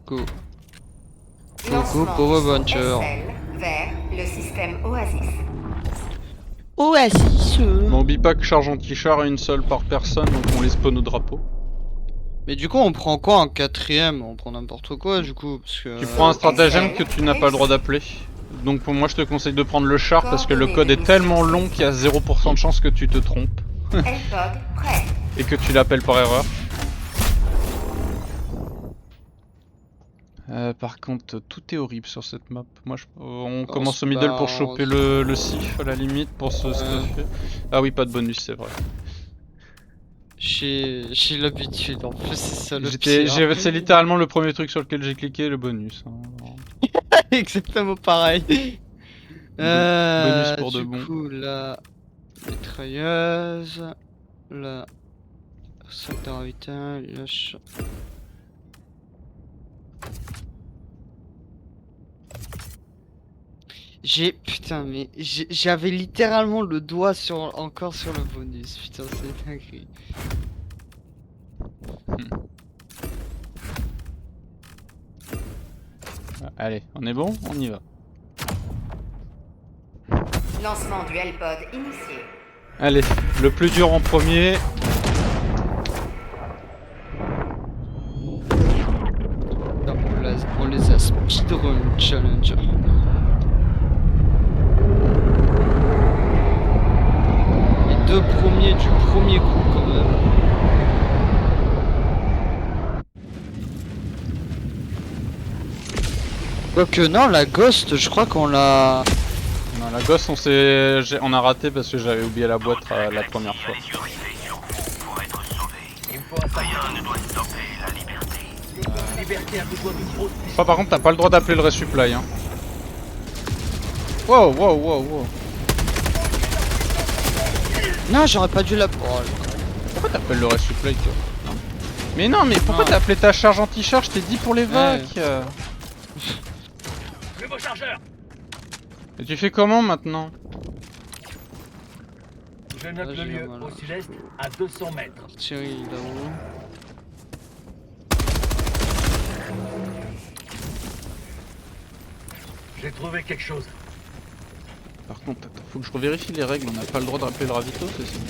Go. Go, Lancement Power Buncher. SL vers le système Oasis. Oasis. Bon, oublie pas que charge anti-char est une seule par personne, donc on les spawn au drapeau. Mais du coup, on prend quoi en quatrième? On prend n'importe quoi du coup, parce que... Tu prends un stratagème que tu n'as pas le droit d'appeler. Donc pour moi je te conseille de prendre le char parce que le code est tellement long qu'il y a 0% de chance que tu te trompes. L-Pod prêt. Et que tu l'appelles par erreur. Par contre, tout est horrible sur cette map. Moi, on commence au middle pour choper le sif à la limite pour se stuffer. Ah oui, pas de bonus, c'est vrai. J'ai l'habitude, en plus c'est ça le pire. C'est littéralement le premier truc sur lequel j'ai cliqué, le bonus. Hein. Exactement pareil. Bonus pour de du bon. coup, la mitrailleuse, la sac de ravitail, putain, mais j'avais littéralement le doigt encore sur le bonus. Putain, c'est dingue. Allez, on est bon? On y va. Lancement du L-Pod initié. Allez, le plus dur en premier. On les a speedrun challenge. Les deux premiers du premier coup quand même. Quoique non, la Ghost, je crois qu'on l'a... Non, la gosse, on a raté parce que j'avais oublié la boîte la première fois. Par contre, t'as pas le droit d'appeler le resupply. Hein. Wow, wow, wow, wow. Non, j'aurais pas dû la... Oh, pourquoi t'appelles le resupply, toi? Non. Mais non, mais pourquoi t'as appelé ta charge anti-charge? Je t'ai dit pour les vacs. Nouveau chargeur. Et tu fais comment maintenant? Je note le lieu au sud-est à 200 mètres. Thierry là-haut. J'ai trouvé quelque chose. Par contre, attends, faut que je revérifie les règles. On n'a pas le droit de rappeler le ravito, c'est ça?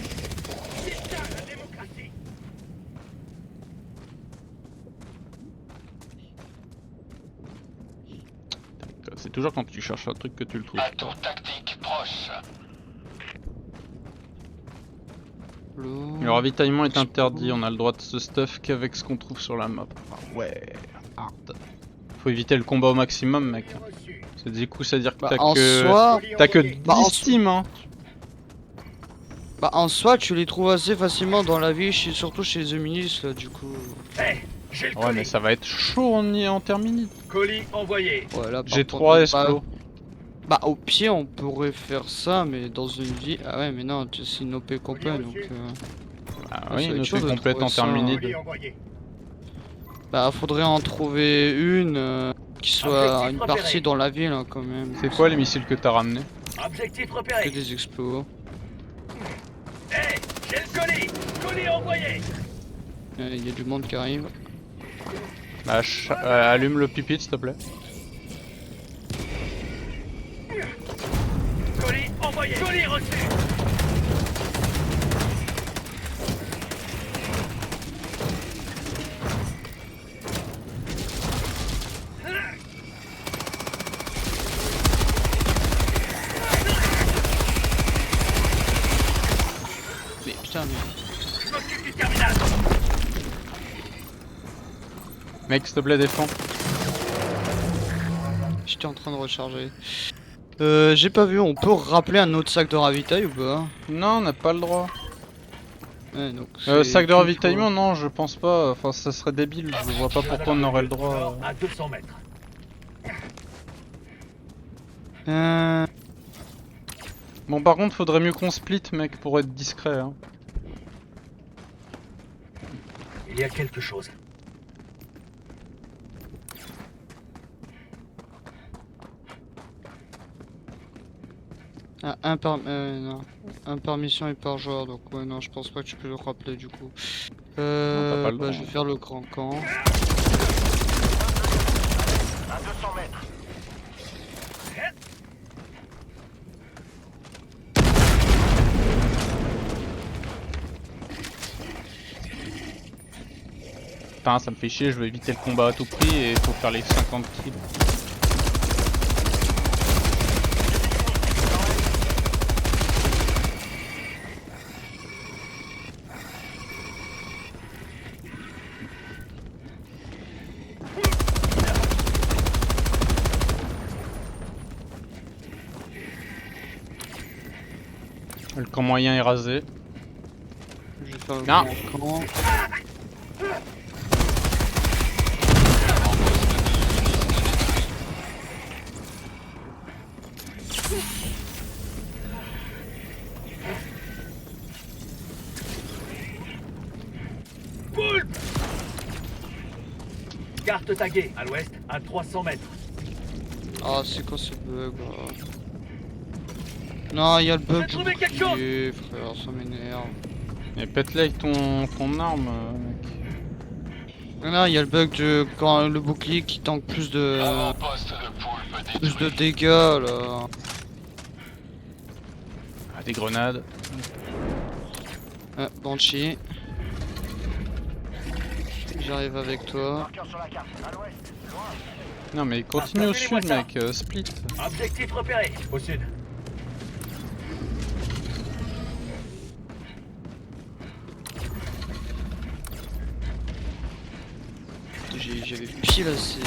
C'est toujours quand tu cherches un truc que tu le trouves. Atout tactique proche. Le ravitaillement est interdit, on a le droit de se stuff qu'avec ce qu'on trouve sur la map. Ah ouais, hard. Faut éviter le combat au maximum, mec. C'est du coup, ça veut dire que t'as que 10 teams, hein. Bah en soi, tu les trouves assez facilement dans la vie, surtout chez The Minis, là, du coup. J'ai le ouais, mais ça va être chaud en terminite. colis envoyé. Ouais, j'ai 3 explos. Bah au pied, on pourrait faire ça, mais dans une vie... Ah ouais, mais non, c'est une OP complète, donc... Ah oui, une OP complète en terminite. Bah faudrait en trouver une qui soit une partie dans la ville, hein, quand même. C'est quoi les missiles que t'as ramenés? Objectif repéré. Que des explos. Hey, j'ai le colis. Colis envoyé. Il y a du monde qui arrive. Bah, allume le pipit s'il te plaît. Colis envoyé. Colis reçu. Mais putain, mais... Je m'occupe du terminal. Mec, s'il te plaît, défends. J'étais en train de recharger. J'ai pas vu, on peut rappeler un autre sac de ravitail ou pas? Non, on n'a pas le droit. Ouais, donc sac de ravitaillement, non, je pense pas. Enfin, ça serait débile. Je vois pas pourquoi on aurait le droit. À 200 mètres. Bon, par contre, faudrait mieux qu'on split, mec, pour être discret. Hein. Il y a quelque chose. Ah, non. Un par mission et par joueur, donc ouais, non, je pense pas que tu peux le rappeler du coup. pas le droit, Je vais faire le grand camp. putain, ça me fait chier, je veux éviter le combat à tout prix et il faut faire les 50 kills. Le camp moyen est rasé. Je vais faire le Non. grand camp. Poulpe! Carte taguée à l'ouest, à 300 mètres. Ah, c'est quoi ce bug là? Non, il y a le bug J'ai du trouvé quelque bouclier, frère, ça m'énerve. Mais pète-le avec ton arme, mec. Là, il y a le bug de quand le bouclier qui tank plus de dégâts là. Ah, des grenades. Ah, Banshee. J'arrive avec toi. Non mais continue au sud, mec, split. Objectif repéré, au sud. J'avais pied là, c'est.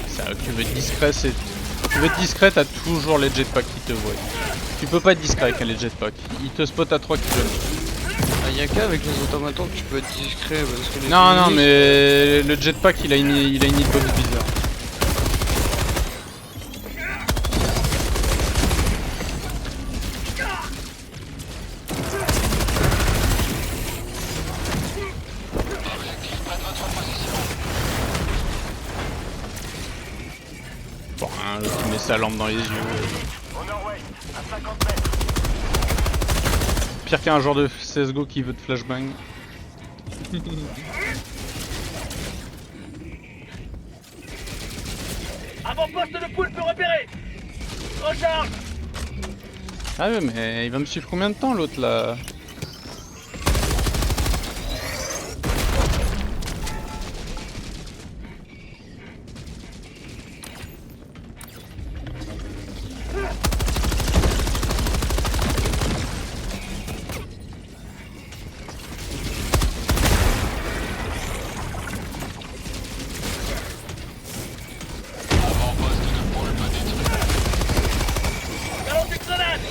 Ça, tu veux être discret, c'est. Tu veux être discret, t'as toujours les jetpacks qui te voient. Tu peux pas être discret avec les jetpacks. Ils te spotent à 3 km. Ah, y'a qu'avec les automatons que tu peux être discret parce que les Non, non, ennemis, mais le jetpack il a une hitbox bizarre. Bon, hein, l'autre met sa lampe dans les yeux. Au nord-ouest, à 50 mètres. Pire qu'un joueur de CSGO qui veut de flashbang. Avant-poste de poulpe repéré. Recharge. Ah ouais, mais il va me suivre combien de temps l'autre là? Balance de grenade.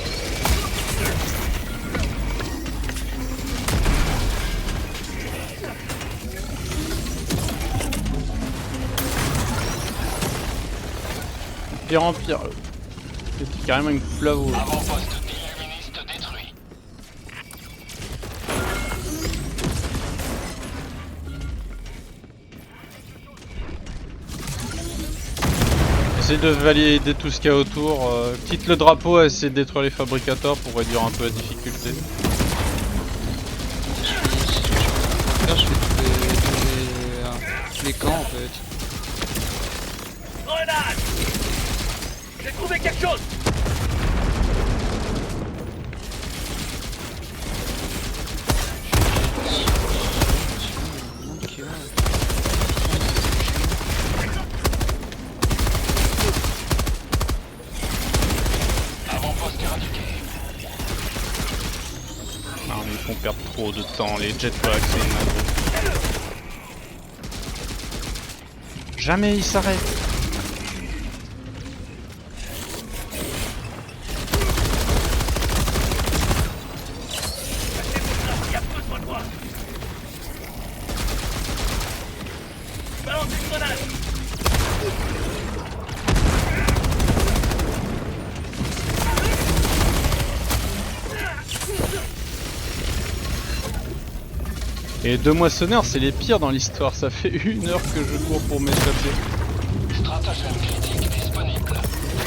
Pire en pire. C'est carrément une flavo. Avant-poste d'illuministe détruit. Essaye de valider tout ce qu'il y a autour. Quitte le drapeau à essayer de détruire les fabricateurs pour réduire un peu la difficulté. Là, je fais tous les camps en fait. Grenade. J'ai trouvé quelque chose. Ok, ouais. Avant-poste éradiqué. Non mais ils font perdre trop de temps, les jetpacks c'est une dinguerie. Jamais ils s'arrêtent. Il y a besoin de moi. Balance une grenade. Et deux moissonneurs c'est les pires dans l'histoire, ça fait 1 heure que je cours pour m'échapper. Stratagème critique disponible.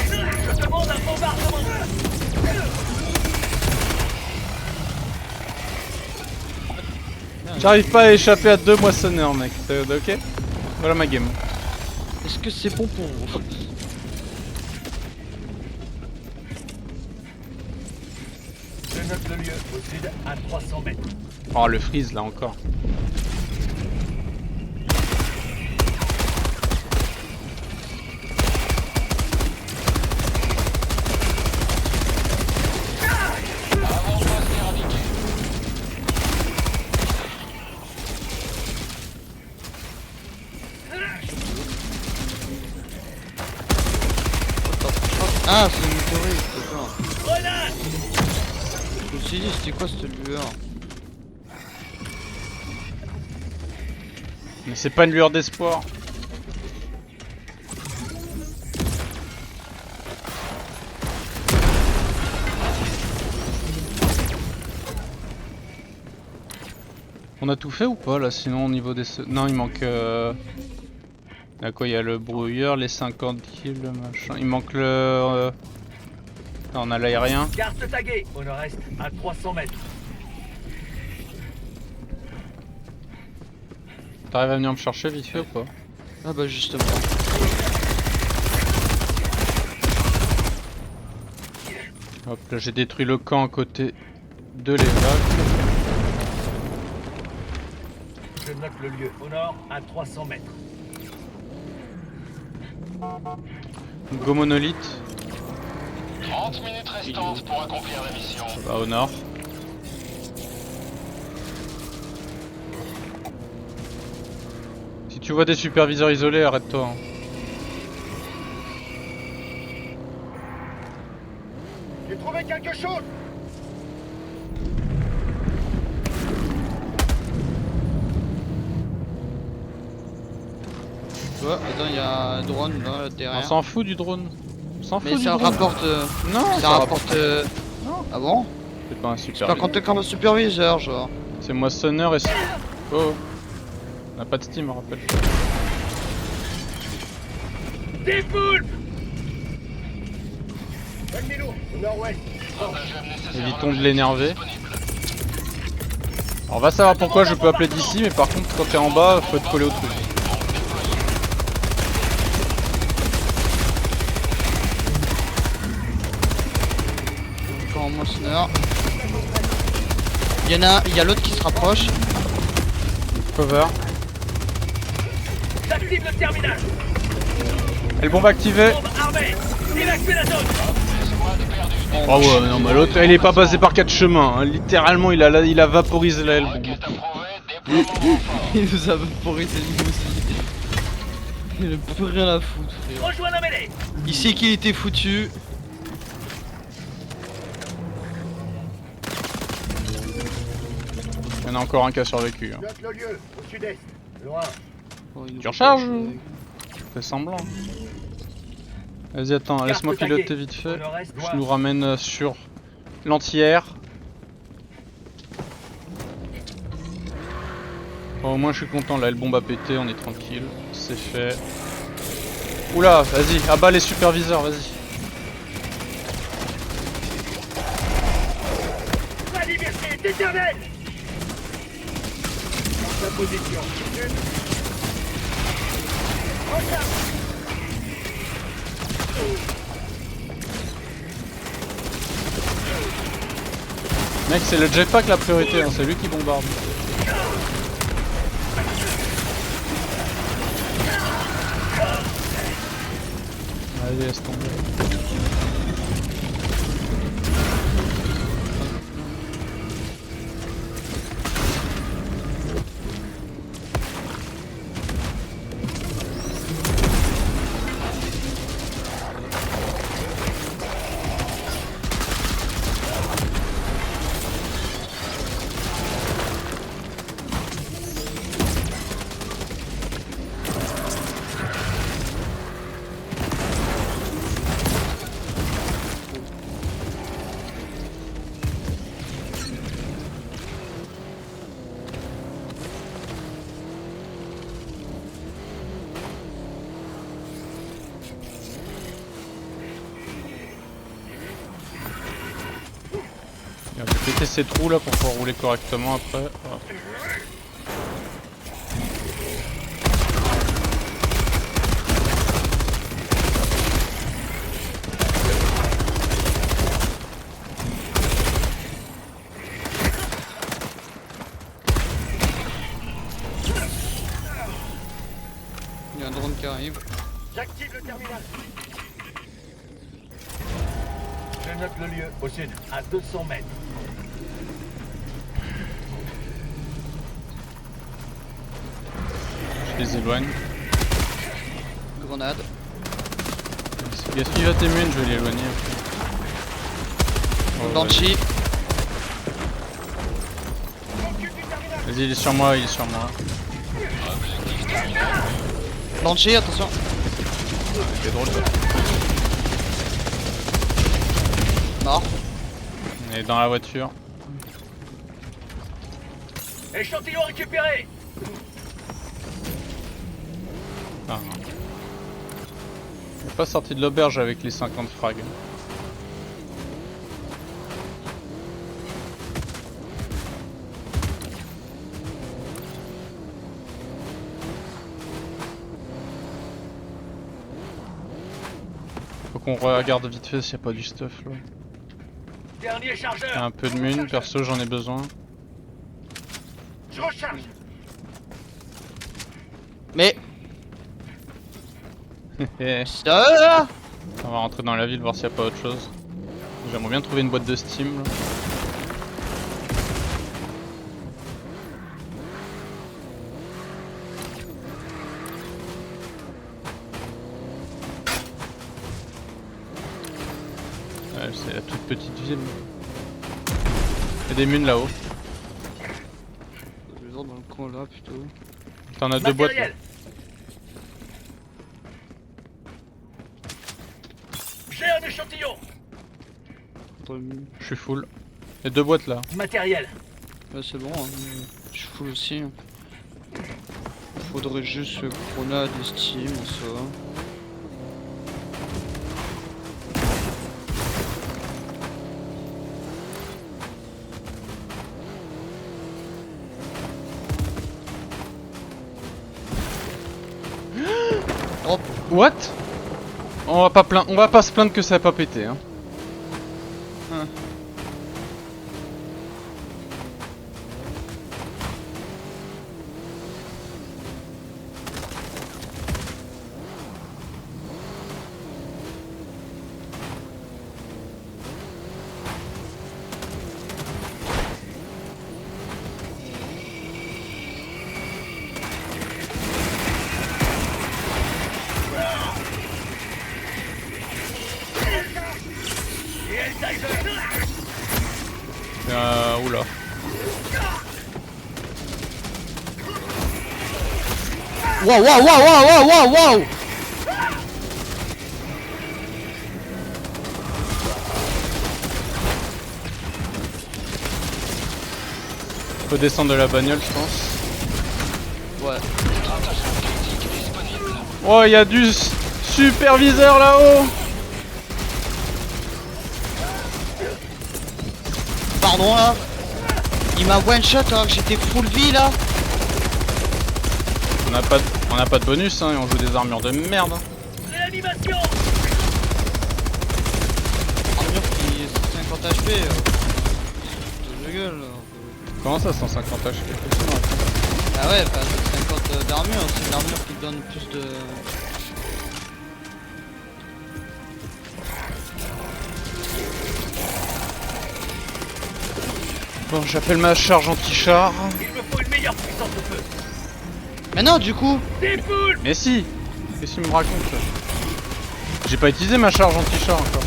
Je demande un bombardement. J'arrive pas à échapper à 2 moissonneurs mec, ok? Voilà ma game. Est-ce que c'est bon pour vous? note le lieu, au sud, à 300 mètres. Oh, le freeze là encore. Ah, c'est une météorite, d'accord. Grenade! Je me suis dit, c'était quoi cette lueur? Mais c'est pas une lueur d'espoir. On a tout fait ou pas là? Sinon au niveau des... Non, il manque... Là quoi, il y a le brouilleur, les 50 kills, le machin. Il manque le... Là, on a l'aérien. Carte taguée, au nord-est, à 300 mètres. T'arrives à venir me chercher vite fait ou pas? Ah bah justement. Hop, là j'ai détruit le camp à côté de l'évac. Je note le lieu, au nord, à 300 mètres. Go monolithe. 30 minutes restantes pour accomplir la mission. Ça va au nord. Si tu vois des superviseurs isolés, arrête-toi. Hein. J'ai trouvé quelque chose! Ouais, attends, il y a un drone là On derrière. s'en fout du drone. On s'en fout Mais du ça drone. rapporte. Non, Ça rapporte. Non. Ah bon? C'est pas un C'est pas superviseur. compté comme un superviseur, genre. C'est moissonneur et c'est... Oh. On n'a pas de Steam, rappelle. Des poulpes! Au nord-ouest. Évitons de l'énerver. Alors on va savoir pourquoi je peux appeler d'ici, mais par contre quand t'es en bas, faut être collé au truc. Quand moissonneur. Il y a l'autre qui se rapproche. Cover. J'active le terminal! Et le bombe activée. Bombe armée! Évacuez la zone! Oh ouais, non mais l'autre, elle est pas passée par 4 chemins. Hein. Littéralement, il a vaporisé la bombe. Enquête approuvée, déploiement renfort. Il nous a vaporisé lui aussi. Il a plus rien à foutre, frère. Rejoins la mêlée! Il sait qu'il était foutu. Il y en a encore un qui a survécu. Hein. Note le lieu, au sud-est. Loin. Oh, il nous Tu recharges fait- ou- Fais semblant. Vas-y, attends, laisse-moi Carte piloter taguée. vite fait. Au nord-est, Je nous ramène sur l'anti-air. Bon, au moins je suis content, là, le bombe a pété, on est tranquille. C'est fait. Oula, vas-y, abat les superviseurs, vas-y. La liberté est éternelle! Dans sa position. Recharge! Mec, c'est le jetpack la priorité, hein, c'est lui qui bombarde. Allez, laisse tomber. On va péter ces trous là pour pouvoir rouler correctement après. Voilà. qui arrive. J'active le terminal. Je note le lieu, au sud, à 200 mètres. Je les éloigne. Grenade. Gaspille va t'émune, je vais l'éloigner. Oh, ouais. Banshee. Vas-y, il est sur moi, il est sur moi. Banshee, attention. C'est drôle. Mort. On est dans la voiture. Échantillon récupéré. Ah. On est pas sorti de l'auberge avec les 50 frags. Faut qu'on regarde vite fait s'il n'y a pas du stuff là. Dernier Il y a chargeur. un peu de mine, perso j'en ai besoin. Je recharge. Mais. On Ça. va rentrer dans la ville voir s'il n'y a pas autre chose. J'aimerais bien trouver une boîte de Steam là. Ouais, c'est la toute petite ville. Il y a des mines là-haut. Je vais dans le coin là plutôt. T'en as deux boîtes là. Matériel. J'ai un échantillon. Dans le mur. Je suis full. Il y a deux boîtes là. Matériel. Ouais, c'est bon, hein. Je suis full aussi. Hein. Faudrait juste grenade et Steam en soi. Oh, What? On va pas se plaindre que ça a pas pété hein. hein. Oula. Wow, wow, wow, wow, wow, wow, wow. Faut descendre de la bagnole je pense. Ouais. Oh il y a du superviseur là-haut. Pardon là. Il m'a one shot alors que j'étais full vie là. On a pas de bonus hein, et on joue des armures de merde. Hein. Réanimation. Armure qui est 50 HP. De gueule là. Comment ça 150 HP? Ah ouais, pas 50 d'armure, c'est une armure qui donne plus de... Bon j'appelle ma charge anti-char. Il me faut une meilleure puissance de feu. Mais non du coup. Des poules. Mais si. Qu'est-ce qu'il me raconte? J'ai pas utilisé ma charge anti-char encore.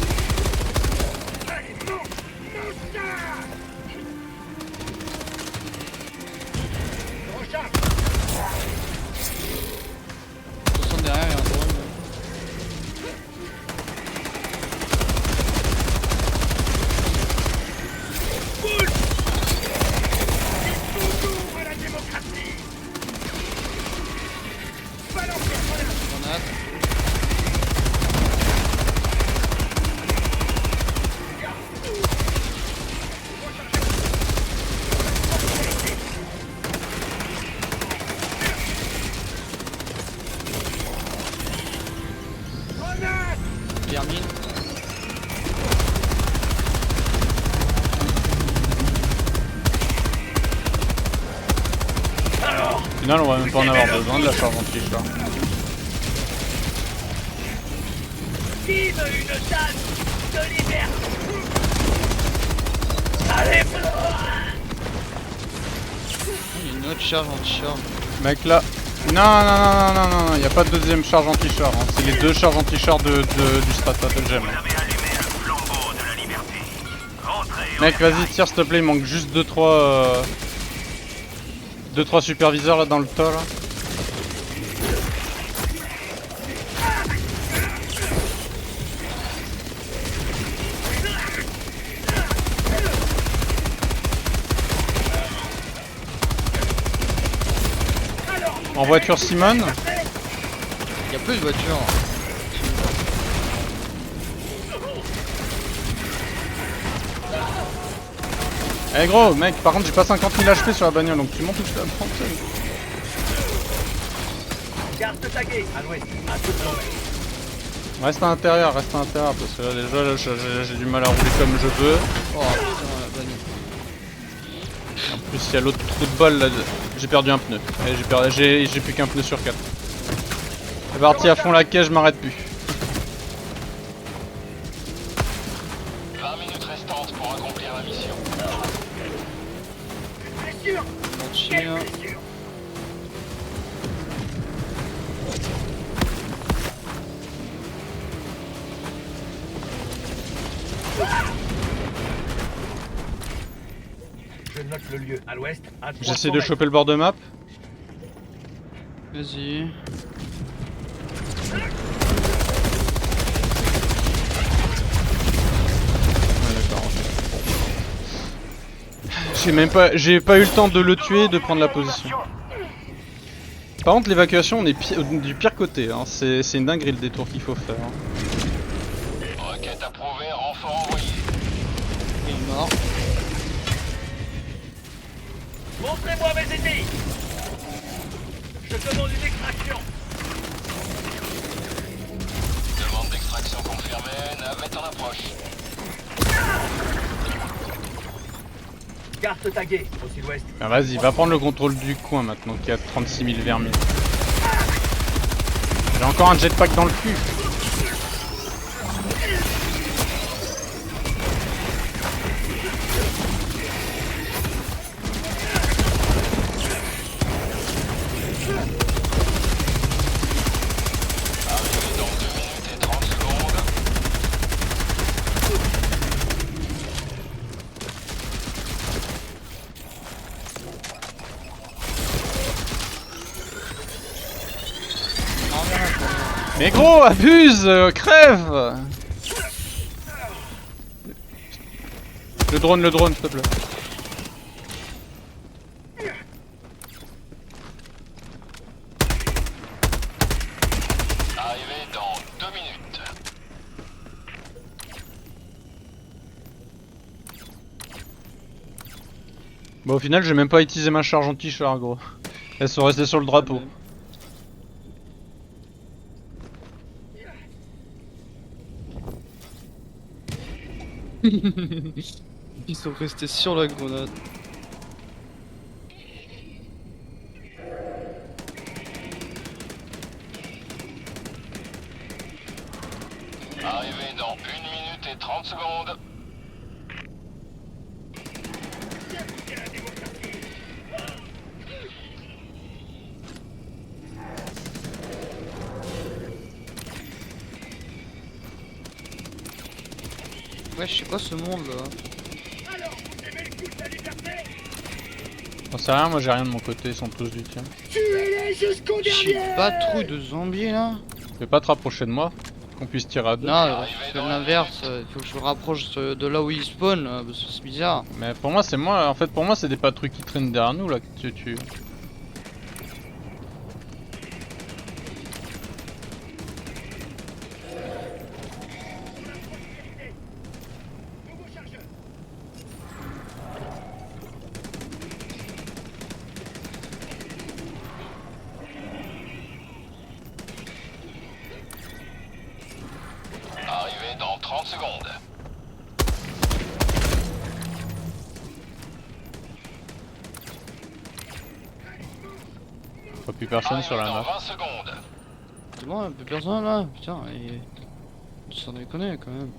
Attention derrière, il y a un drone. Toujours à la démocratie. Grenade. Termine. Au final on va même pas en avoir besoin de la charge anti-char. Qui veut une tasse de liberté? Allez, Il y a une autre charge anti-char. Mec là. Non, y a pas de deuxième charge anti-char. Hein. C'est les deux charges anti-char du stratagème. Mec, vas-y, tire s'il te plaît. Il manque juste 2-3 superviseurs là dans le tas là. En voiture Simone. Il y a plus de voitures. Eh gros, mec, par contre j'ai pas 50 000 HP sur la bagnole donc tu montes ou je la prends. Carte taguée à l'ouest, à toute l'ouest. Reste à l'intérieur parce que là déjà là, j'ai du mal à rouler comme je veux. Oh putain, la bagnole. En plus il y a l'autre trou de balle là, j'ai perdu un pneu. Et j'ai plus qu'un pneu sur 4. C'est parti à fond la caisse, je m'arrête plus. 20 minutes restantes pour accomplir la mission. Blessure. Quelle Chien. blessure? Je note le lieu à l'ouest, à 300 J'essaie de mètres. choper le bord de map. Vas-y. Ouais, d'accord. J'ai pas eu le temps de le tuer et de prendre la position. Par contre l'évacuation on est du pire côté, hein. C'est une dinguerie le détour qu'il faut faire. Hein. Requête approuvée, renfort envoyé. Il est mort. Montrez-moi mes ennemis. Je demande une extraction. Demande d'extraction confirmée, navette en approche. Carte taguée au sud-ouest. Ah, vas-y, va prendre le contrôle du coin maintenant qu'il y a 36 000 vermines. J'ai encore un jetpack dans le cul. Arrivé dans 2 minutes et 30 secondes. Mais gros, abuse, crève. Le drone, s'il te plaît. Arrivé dans 2 minutes. Bon, au final, j'ai même pas utilisé ma charge anti-char, gros. Elles sont restées sur le drapeau. Ils sont restés sur la grenade. Arrivé dans 1 minute et 30 secondes. Ouais, je sais pas ce monde là. J'en sais rien, moi j'ai rien de mon côté, ils sont tous du tien. J'ai pas trop de zombies là. Fais pas te rapprocher de moi, qu'on puisse tirer à deux. Non, je fais l'inverse. Il faut que je me rapproche de là où ils spawnent parce que c'est bizarre. Mais pour moi c'est moi, en fait pour moi c'est des patrouilles qui traînent derrière nous là que tu tues. Arrivé dans 30 secondes. Pas plus personne sur la Arrivé dans map. 20 secondes. C'est bon, plus personne là. Putain. Sans déconner quand même.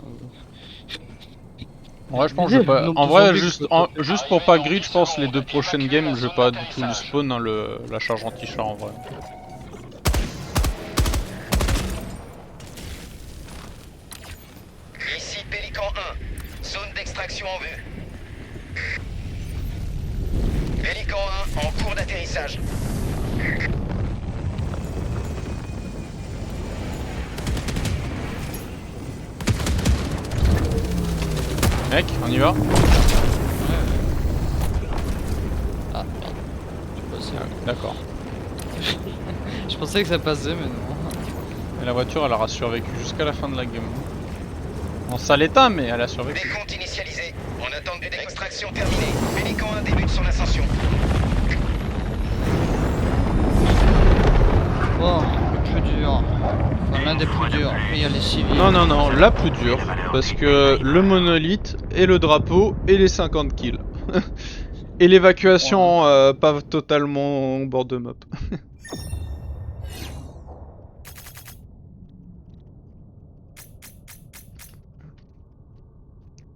Ouais, je pense que je vais pas. Nombre En de vrai, zombies juste, que je peux juste pour pas grid, je pense les 2 prochaines games, je vais pas du tout le spawn, hein, la charge anti-char en vrai. Ici Pélican 1. Zone d'extraction en vue. Pélican 1 en cours d'atterrissage. Mec, on y va? Ah, merde. Je passais. D'accord. Je pensais que ça passait, mais non. Et la voiture, elle aura survécu jusqu'à la fin de la game. En sale état, mais elle a survécu. Décompte initialisé. En attente d'une extraction terminée. Pélican 1 débute son ascension. Oh, le plus dur. Enfin, l'un des plus durs. Après, il y a les civils. Non, non, non, la plus dure. Parce que le monolithe, et le drapeau, et les 50 kills. Et l'évacuation pas totalement au bord de map.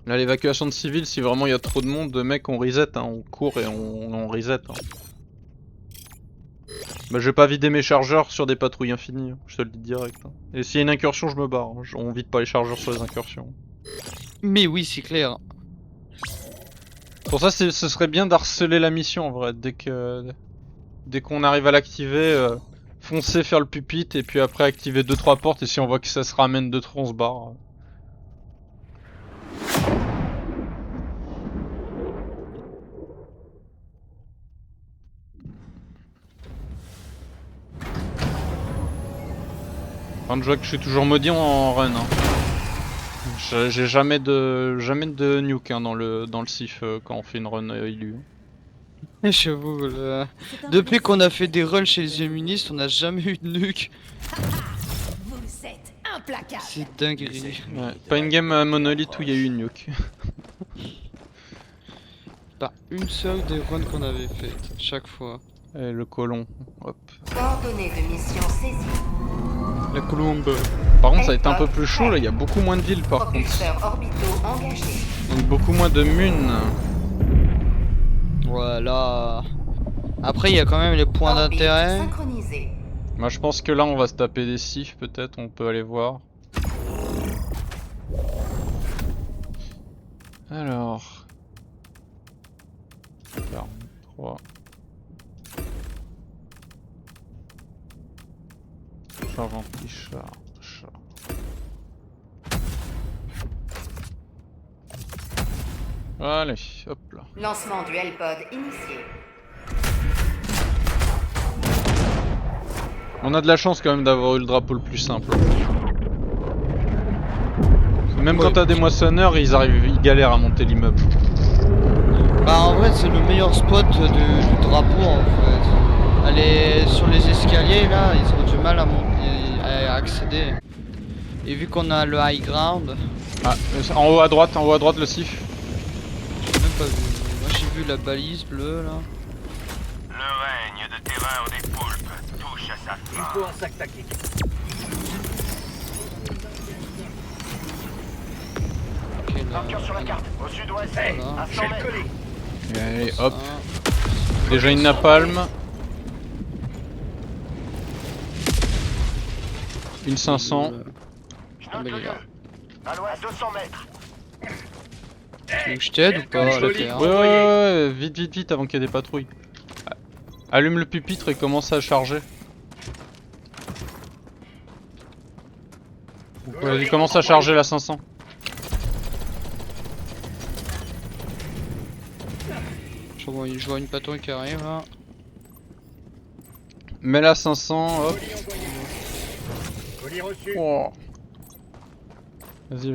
Là, l'évacuation de civils, si vraiment il y a trop de monde, mec, on reset, hein, on court et on reset. Hein. Bah, je vais pas vider mes chargeurs sur des patrouilles infinies, hein, je te le dis direct. Hein. Et s'il y a une incursion, je me barre. Hein. On vide pas les chargeurs sur les incursions. Mais oui, c'est clair. Pour ça, ce serait bien d'harceler la mission en vrai. Dès qu'on arrive à l'activer, foncer faire le pupitre et puis après activer 2-3 portes. Et si on voit que ça se ramène de trop, on se barre. Enfin, je vois que je suis toujours maudit en run. Hein. J'ai jamais de nuke hein, dans le SIF quand on fait une run illu. J'avoue, depuis qu'on a fait des runs chez les illuministes, on n'a jamais eu de nuke. Vous êtes implacable. C'est dinguerie. Ouais, pas une game monolith où il y a eu une nuke. Pas une seule des runs qu'on avait faites, chaque fois. Et le colon, hop. Coordonnées de mission saisies. La colombe. Par contre, ça va être un peu plus chaud là, il y a beaucoup moins de villes par contre. Propulseurs orbitaux engagés. Donc beaucoup moins de munes. Voilà. Après, il y a quand même les points Orbite d'intérêt. synchronisée. Moi je pense que là on va se taper des sifs peut-être, on peut aller voir. Alors... 43... Charge anti-charge. Allez, hop là. Lancement du L-Pod initié. On a de la chance quand même d'avoir eu le drapeau le plus simple. Même quand t'as des moissonneurs, ils galèrent à monter l'immeuble. Bah en vrai c'est le meilleur spot du drapeau en fait. Aller sur les escaliers là, ils ont du mal à accéder. Et vu qu'on a le high ground, Ah, en haut à droite le sif. j'ai même pas vu. Moi j'ai vu la balise bleue là. Le règne de terreur des poulpes touche à sa fin. Il faut un sac tactique. Ok là. Marqueur sur la carte, au sud-ouest. Voilà. À 100 mètres. Et allez, hop. Ça. Déjà une napalm. Une 500. Je Ah, note mais le il est là. lieu. À l'ouest, 200 mètres. Tu veux que je t'aide ou pas Quel je colis. fais, hein. Ouais, vite avant qu'il y ait des patrouilles. Allume le pupitre et commence à charger. Vas-y, commence à charger la 500. Je vois une patrouille qui arrive là. Mets la 500, hop. Colis reçu. Oh. Vas-y.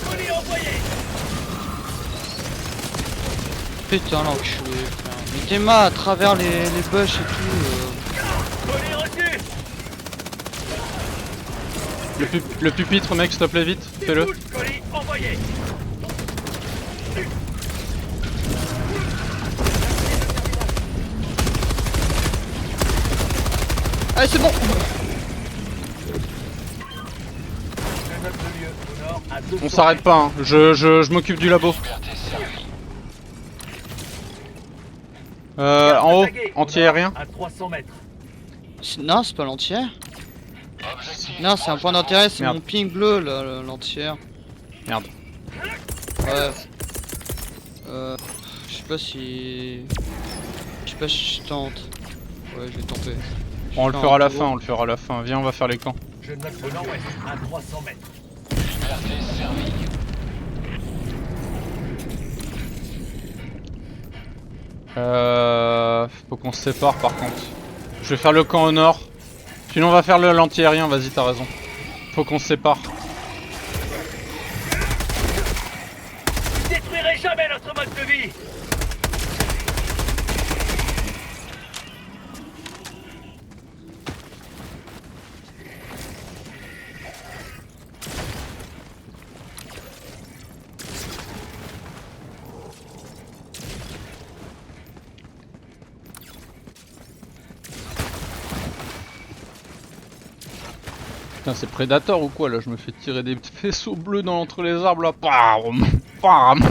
Colis envoyé. Putain l'enculé frère. Mettez-moi à travers les bush et tout. Colis reçu. Le pupitre, mec, s'il te plaît, vite, fais-le. Colis envoyé. Allez, c'est bon. On s'arrête pas, hein. Je m'occupe du labo. En haut, anti-aérien. À 300 mètres. Non, c'est pas l'entière. Non, c'est un point d'intérêt, c'est Merde. mon ping bleu, l'entière. Merde. Ouais. Je sais pas si... Je sais pas si je tente. Ouais, je vais tenter. On le fera à la fin, on le fera à la fin. Viens, on va faire les camps. Je note le nord-ouest. À 300 mètres. Faut qu'on se sépare par contre. Je vais faire le camp au nord. Sinon on va faire l'anti-aérien, vas-y t'as raison. Faut qu'on se sépare. Détruirez jamais notre mode de vie. Putain c'est Predator ou quoi là? Je me fais tirer des faisceaux bleus entre les arbres là. Pam, pam.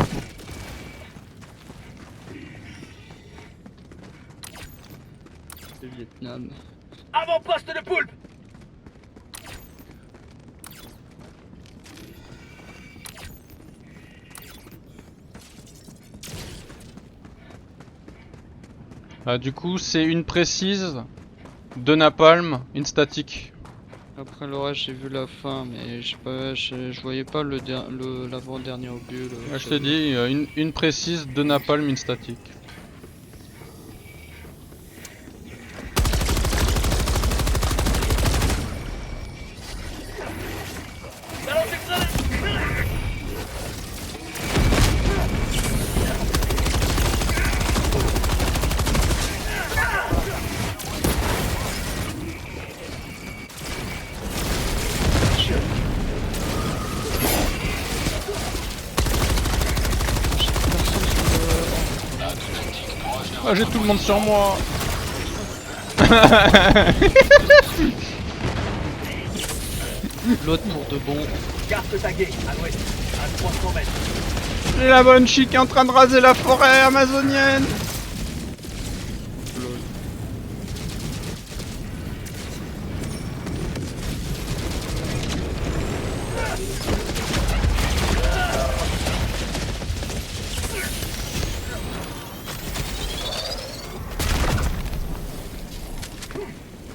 Le Vietnam. Avant-poste de poulpe. Du coup c'est une précise, deux napalm, une statique. Après le reste, j'ai vu la fin, mais je sais pas, je voyais pas l'avant-dernier obus. Ouais, je t'ai dit, une précise, deux napalm, une statique. Balancez le grenade. Ah j'ai tout le monde sur moi. L'autre pour de bon. Carte taguée. À l'ouest. À 300 mètres. J'ai la bonne chic qui est en train de raser la forêt amazonienne.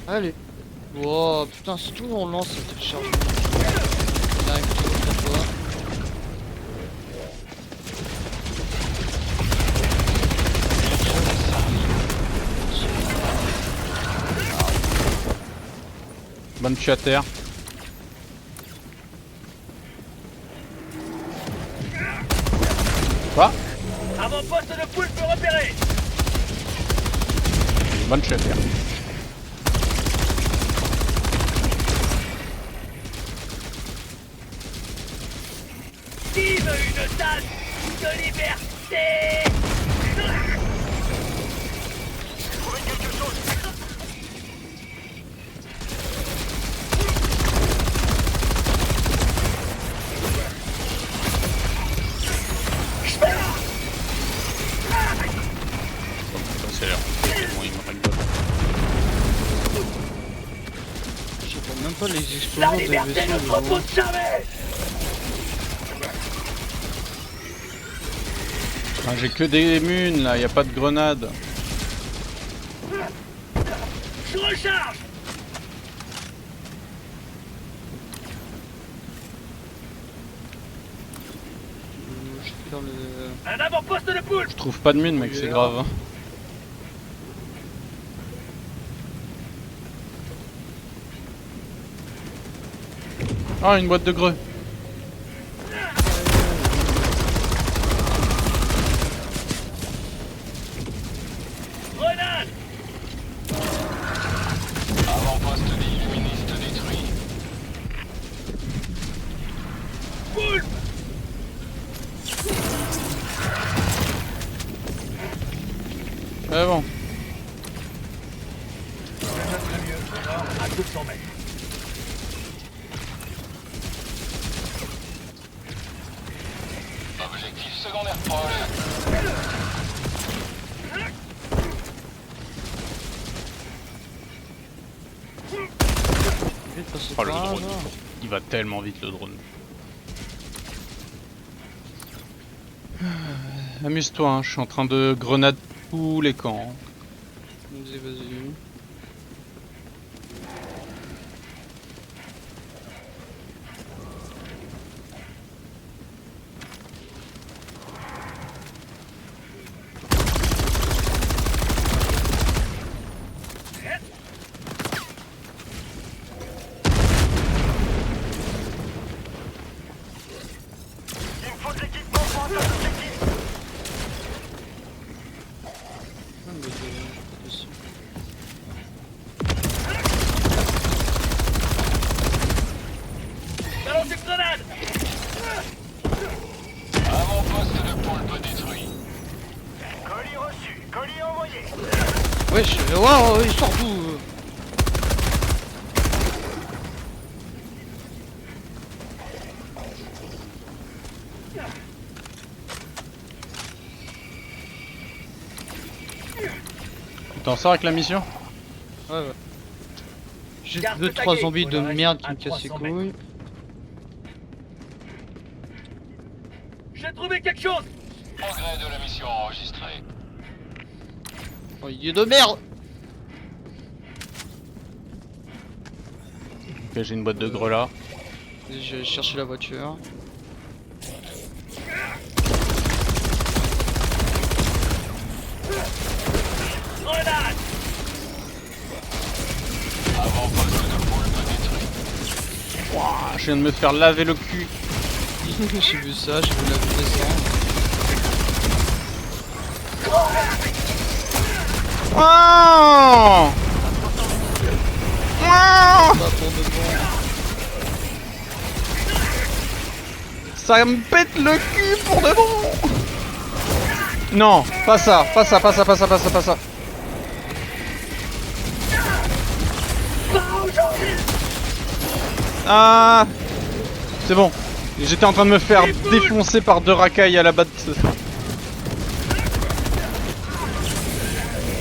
Allez. Wow, putain, c'est tout on lance cette charge. Il arrive tout contre toi. Bonne tu à terre. Quoi? Avant-poste de poulpe repéré. Bonne tu à terre. Vive une tasse de liberté. Trouvez quelque chose. C'est l'air. Il me rigole. Je vois même pas les La explosions des liberté ne se vaisseaux. repose jamais. Ah, j'ai que des munes là, y a pas de grenades. Je recharge. Je vais faire le... Un avant-poste de poulpe. Je trouve pas de mine mec, c'est grave. Hein. Ah une boîte de greux. Grenade. Avant-poste des illuministes détruit. Poulpe. C'est bon. Je note le lieu. Au nord, Objectif secondaire proche. Vite passer Oh le par là, drone. genre. Il va tellement vite le drone. Amuse-toi, hein, je suis en train de grenade tous les camps. Vas-y, vas-y. Il me faut de l'équipement pour atteindre l'objectif. Ah, mais pas dessus. Balance une grenade. Avant-poste de poulpe détruit. Colis reçu, colis envoyé. Wesh, waouh, il sort d'où? T'en sors avec la mission? Ouais, ouais. J'ai Garde 2-3 tagué, zombies on de en reste merde qui à me cassent les 300 mètres. couilles. J'ai trouvé quelque chose. Progrès de la mission enregistré. Oh, il est de merde! Ok, j'ai une boîte de grenades. J'ai cherché la voiture. Grenade. Avant-poste de poulpe détruit. Ouah, je viens de me faire laver le cul. J'ai vu ça, j'ai vu la vie descendre. Oh oh Pas pour de bon. Ça me pète le cul pour de bon. Non, pas ça, pas ça, pas ça, pas ça, pas ça, pas ça. Ah, c'est bon. J'étais en train de me faire défoncer par 2 racailles à la batte.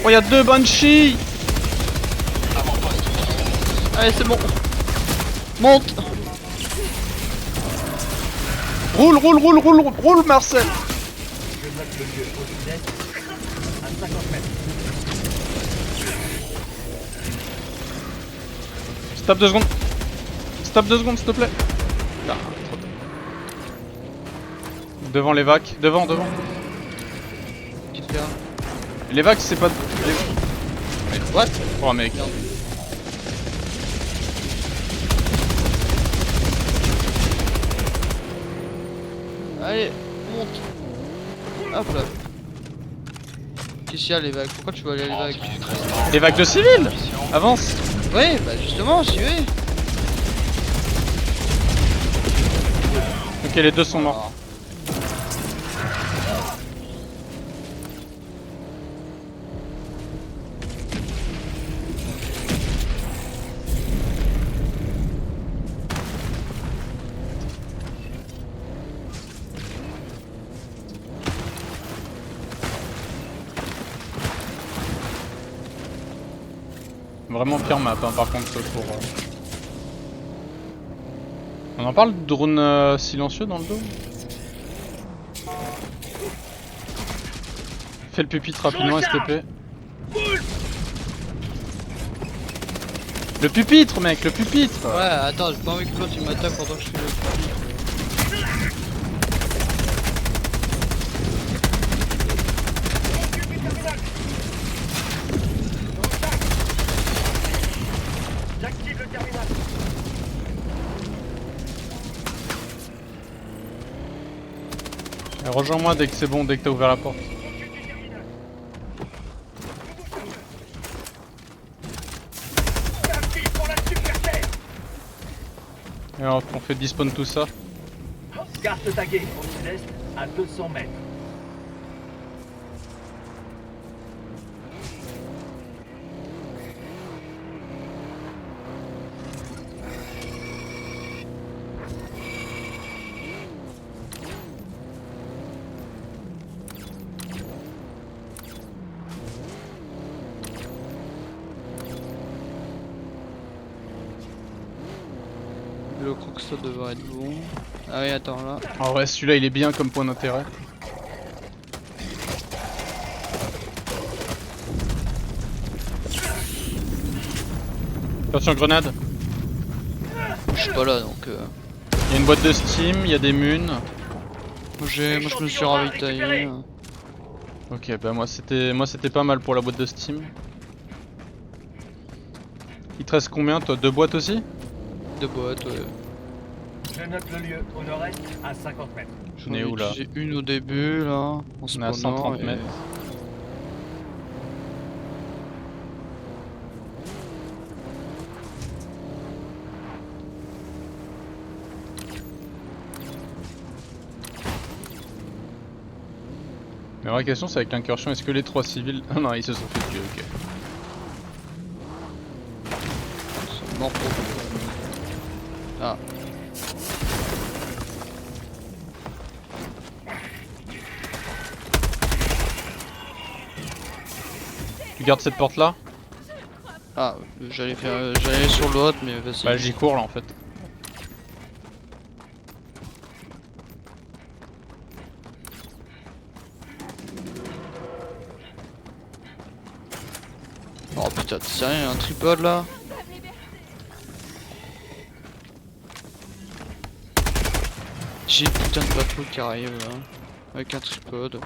Oh, y'a 2 Banshee. Allez, c'est bon. Monte! Roule, roule, roule, roule, roule, Marcel. Je note le lieu au sud-est à 50 mètres. Stop 2 secondes. Stop 2 secondes, s'il te plaît. Ah, trop tard. Devant les vacs. Devant, devant. Petite ferme. Les vacs, c'est pas... What? Oh, mec. Allez, monte! Hop là! Qu'est-ce qu'il y a les vagues? Pourquoi tu veux aller à les vagues? Les vagues de civils. Avance. Oui, bah justement, j'y vais! Ok, les 2 sont morts. Vraiment pire map, hein, par contre, pour... On en parle de drone silencieux dans le dos? Fais le pupitre rapidement, STP. Le pupitre, mec, le pupitre! Ouais, attends, j'ai pas envie que l'autre il m'attaque pendant que je fais le... J'active le terminal. Rejoins-moi dès que c'est bon, dès que t'as ouvert la porte. Parti pour la super terre. Et alors, on fait despawn tout ça. Carte taguée au sud-est à 200 mètres. Donc ça devrait être bon. Ah oui, attends là. Ah ouais, celui-là il est bien comme point d'intérêt. Attention grenade. Je suis pas là donc. Il y a une boîte de Steam, il y a des munes. Moi je me suis ravitaillé. Ok, bah moi c'était pas mal pour la boîte de Steam. Il te reste combien toi? 2 boîtes aussi? 2 boîtes, ouais. Je note le lieu au nord-est à 50 mètres. On est où là? J'ai une au début là. On est à 130 mètres. La vraie question c'est avec l'incursion, est-ce que les 3 civils... Ah non, ils se sont fait tuer, ok. C'est mort pour vous. Ah. Tu gardes cette porte là? Ah, j'allais sur l'autre mais vas-y. Bah j'y cours là en fait. Oh putain, t'es sérieux, il y a un tripod là? J'ai une putain de bateau qui arrive là. Avec un tripod.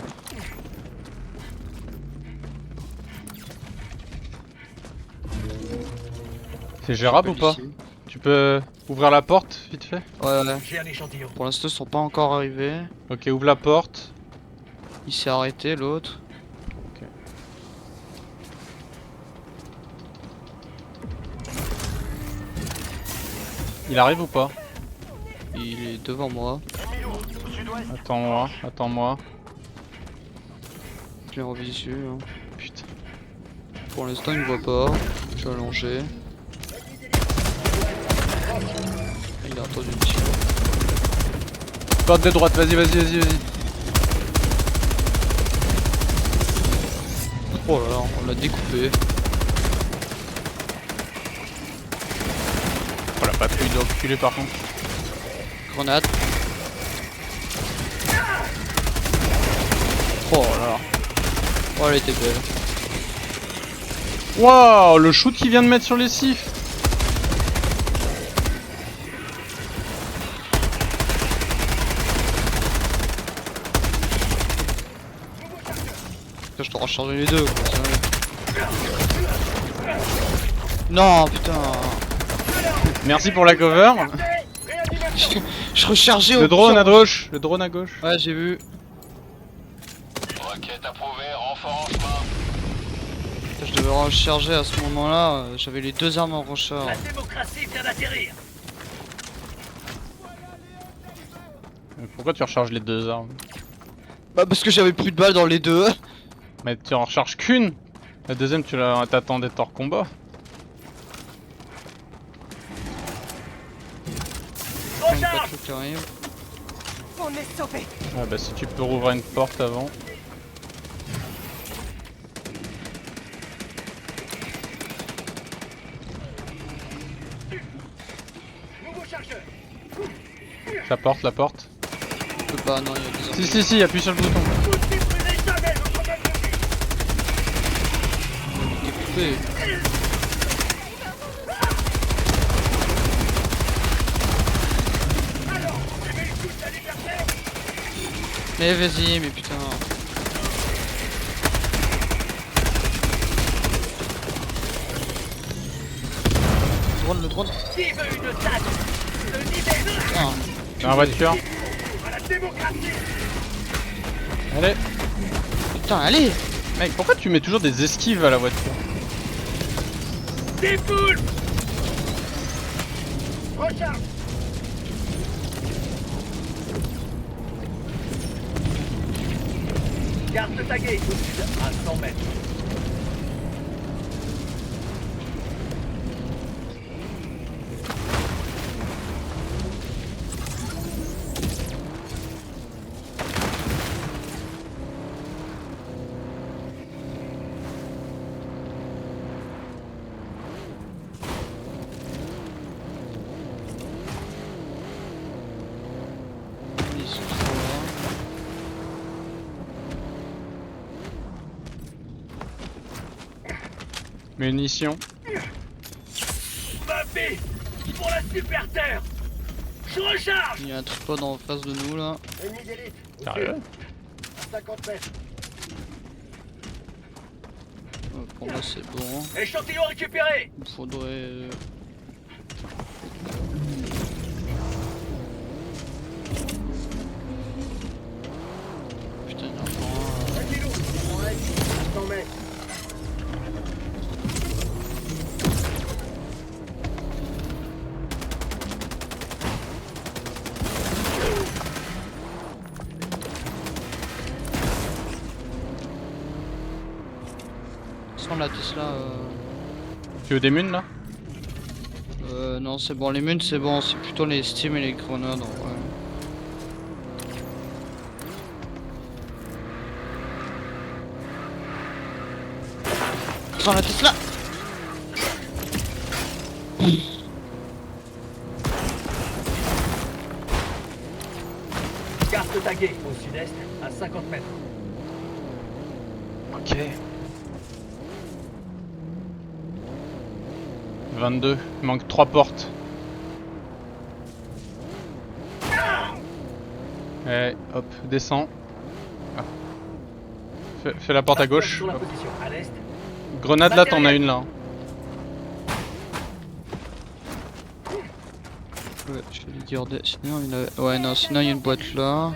C'est gérable ou pas? Tu peux ouvrir la porte vite fait? Ouais, ouais. J'ai un échantillon. Pour l'instant, ils sont pas encore arrivés. Ok, ouvre la porte. Il s'est arrêté l'autre. Il arrive ou pas? Il est devant moi. Attends-moi, attends-moi. Je l'ai en visu. Hein. Putain. Pour l'instant, il me voit pas. Je suis allongé. Il a entendu une tir. Porte de droite, vas-y, vas-y, vas-y, vas-y. Oh là là, on l'a découpé. Oh la patrouille de reculer par contre. Grenade. Oh là là. Oh, elle était belle. Waouh, le shoot qu'il vient de mettre sur les sifs. Je te recharge les deux quoi, sérieux. Non putain. Merci pour la cover. Je rechargeais au Le drone pire. à gauche, le drone à gauche. Ouais, j'ai vu. Requête approuvée, renfort en chemin. Je devais recharger à ce moment-là. J'avais les 2 armes en recharge. La démocratie vient d'atterrir. Pourquoi tu recharges les 2 armes? Bah parce que j'avais plus de balles dans les deux. Mais tu en recharges qu'une. La deuxième tu t'attendais hors combat. Une bateau qui arrive. On est sauvés. Ah bah si tu peux rouvrir une porte avant. La porte, la porte. Je peux pas, non, il y a des armes. Si, appuie sur le bouton. Découpé. Mais vas-y, mais putain. Le drone. Qui veut une tâche? Le niveau Putain. Dans la voiture. à la démocratie. Allez. Putain, allez. Mec, pourquoi tu mets toujours des esquives à la voiture? Des poules. Recharge. Garde taguée au sud à 100 mètres. ils sont trop là. Munitions. Buffy, pour la super terre. Je recharge. Il y a un tripode en face de nous là. Ennemi d'élite. Sérieux? À 50 mètres. Pour moi c'est bon. Échantillon récupéré. Il faudrait... Putain, il y en a encore un. 1 kilo. À 100 mètres. Sans la Tesla... Tu veux des munes là? non c'est bon, les munes c'est bon, c'est plutôt les Steam et les grenades en vrai. Sans la Tesla. Carte taguée au sud-est, à 50 mètres. Ok. 22, il manque 3 portes. Eh, hop, descends. Ah. Fais la porte à gauche. Sur la Hop. position à l'est. Grenade là, t'en as une là. Ouais, je vais les garder. Sinon il y a... Ouais non, sinon il y a une boîte là.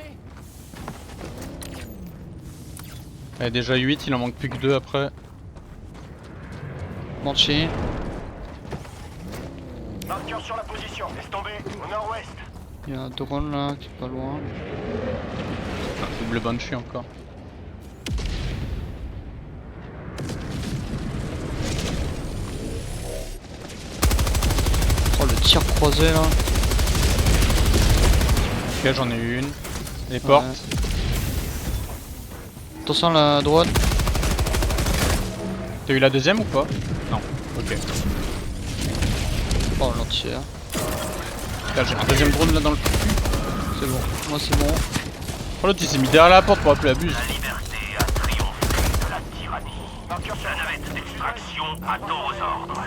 Il y a déjà 8, il en manque plus que 2 après. Manché. Marqueur sur la position, laisse tomber, au nord-ouest. Il y a un drone là qui est pas loin. Ah, double banshee encore. Oh le tir croisé là. Ok, j'en ai eu une. Les portes. Attention à la droite. T'as eu la deuxième ou pas? Non. Ok. Oh l'entière. Là, j'ai un deuxième drone là dans le cul. C'est bon, moi c'est bon. Oh l'autre il s'est mis derrière la porte pour appeler la buse. La liberté a triomphé de la tyrannie. Marqueur sur la navette d'extraction à dos aux ordres.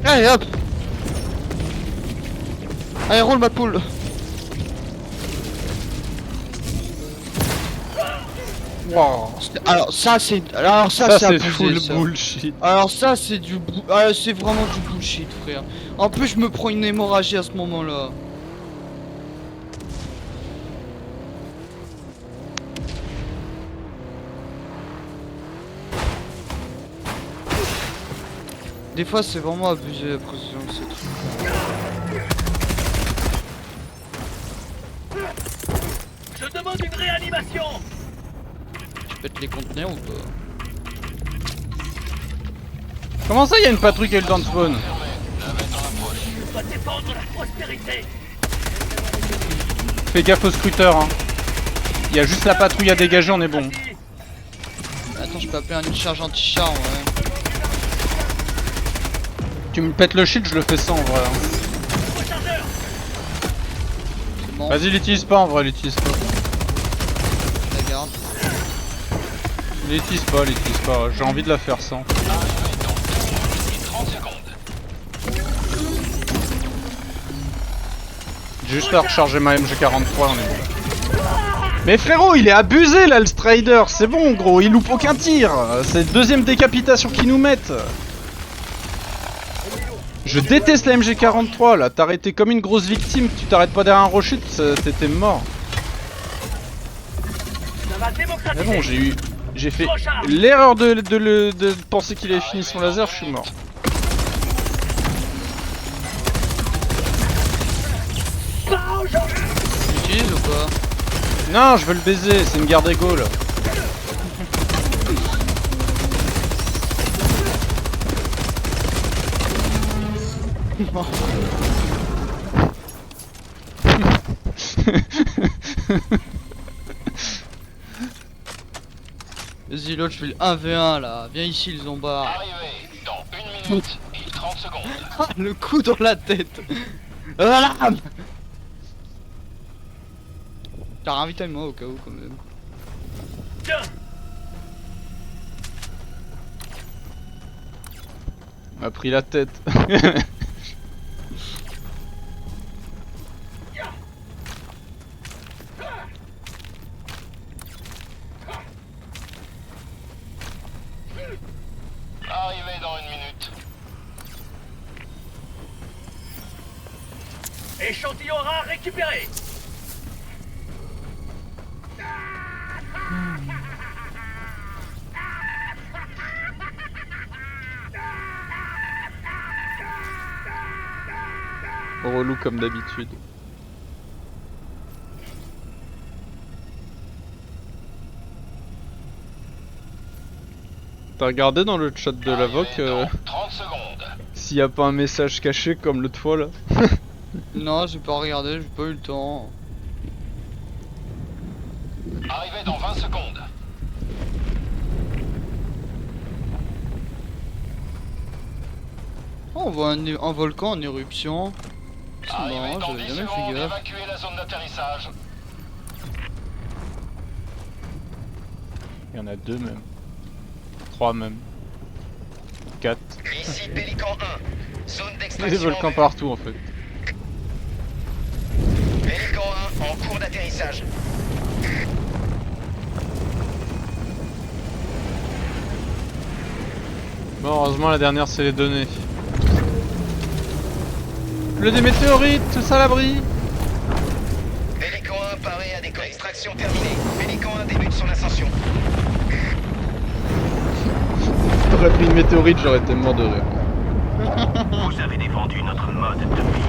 Allez hop. Allez roule ma poule. Wow. Alors ça c'est... Alors Ça c'est c'est abusé, full ça. bullshit. Alors ça c'est du... c'est vraiment du bullshit frère. En plus je me prends une hémorragie à ce moment là. Des fois c'est vraiment abusé la précision de ces trucs. Je demande une réanimation. Tu pètes les conteneurs ou pas? Comment ça, il y a une patrouille qui a eu le temps de spawn? Je dois défendre la prospérité. Fais gaffe au scruteur, hein. Il y a juste la patrouille à dégager, on est bon. Attends, je peux appeler une charge anti-char ouais. Tu me pètes le shield, je le fais sans en vrai. Hein. C'est bon, Vas-y, l'utilise pas en vrai, l'utilise pas. je la garde. L'utilise pas, j'ai envie de la faire sans. Juste à recharger ma MG43, on est bon. Mais frérot, il est abusé là le Strider, c'est bon gros, il loupe aucun tir. C'est deuxième décapitation qu'ils nous mettent. Je déteste la MG43 là, t'as arrêté comme une grosse victime, tu t'arrêtes pas derrière un rocher, t'étais mort. Ça va démocratiser. Mais bon, j'ai fait l'erreur de penser qu'il avait fini son laser, je suis mort. Tu utilises ou pas? Non, je veux le baiser, c'est une guerre d'ego là. Vas-y l'autre je fais le 1v1 là, viens ici le zombard. Arrivé dans 1 minute et 30 secondes. Le coup dans la tête. Voilà. T'as ravitaillement au cas où quand même. Tiens. On m'a pris la tête. Arrivé dans 1 minute. Échantillon rare récupéré. Relou comme d'habitude. T'as regardé dans le chat de la VOC Arrivé dans 30 secondes. s'il y a pas un message caché comme l'autre fois là? Non, j'ai pas regardé, j'ai pas eu le temps. Arrivé dans 20 secondes. Oh, on voit un volcan en éruption. C'est Arrivé marrant, dans j'avais 10 jamais fait secondes, gaffe. évacuez la zone d'atterrissage. Il y en a 2 même. 3 même. 4. Ici Pélican 1. Zone Il y a des d'extraction. volcans partout en fait. Pélican 1 en cours d'atterrissage. Bon, heureusement la dernière c'est les données. Le des météorites, tout ça à l'abri. Pélican 1 paré à des extraction terminée. Pélican 1 débute son ascension. T'aurais pris une météorite, j'aurais été mort de rire. Vous avez défendu notre mode de vie.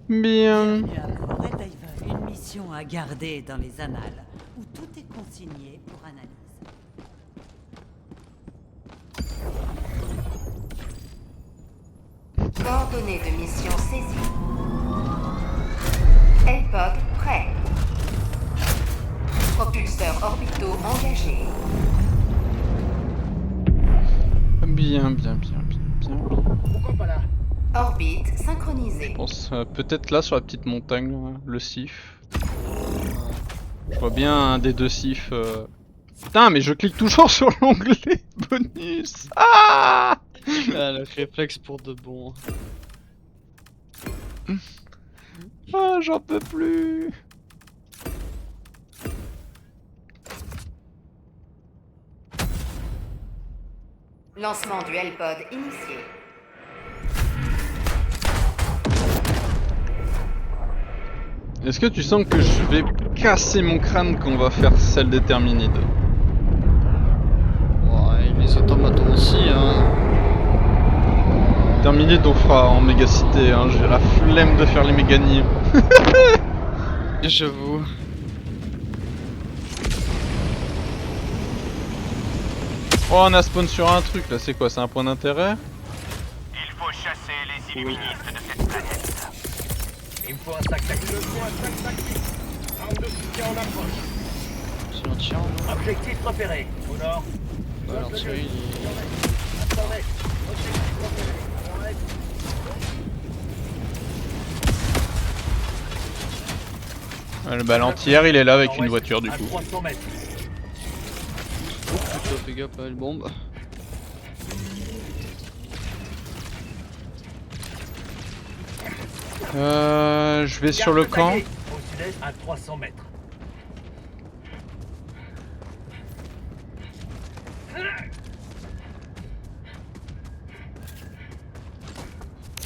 Bien. Bienvenue à bord d'Eldiver, une mission à garder dans les annales, où tout est consigné pour analyse. Coordonnées de mission saisies. L-Pod prêt. Propulseurs orbitaux engagés. Bien. Pourquoi pas là? Orbite synchronisée. Je pense peut-être là sur la petite montagne, là, le sif. Je vois bien un des 2 sifs. Putain, mais je clique toujours sur l'onglet bonus. Ah, Ah, le réflexe pour de bon. ah, j'en peux plus. Lancement du L-Pod initié. Est-ce que tu sens que je vais casser mon crâne quand on va faire celle des Terminides? Ouais, les automatons aussi, hein. Terminides on fera en mégacité, hein. J'ai la flemme de faire les méganimes. J'avoue. Oh, on a spawn sur un truc là, c'est quoi? C'est un point d'intérêt? Il faut chasser les illuministes de cette planète. Il me faut un sac tactique. Arme de soutien en approche. Si on tient, non. Objectif repéré. Au nord. Bah, alors, tu vois, il est... Attendez. Objectif repéré. On reste. Bah l'anti-air il est là avec une Nord-ouest, voiture du à coup. 300 mètres. Putain, fais gaffe à une bombe. Je vais sur le Carte camp. taguée, au sud-est à 300 mètres.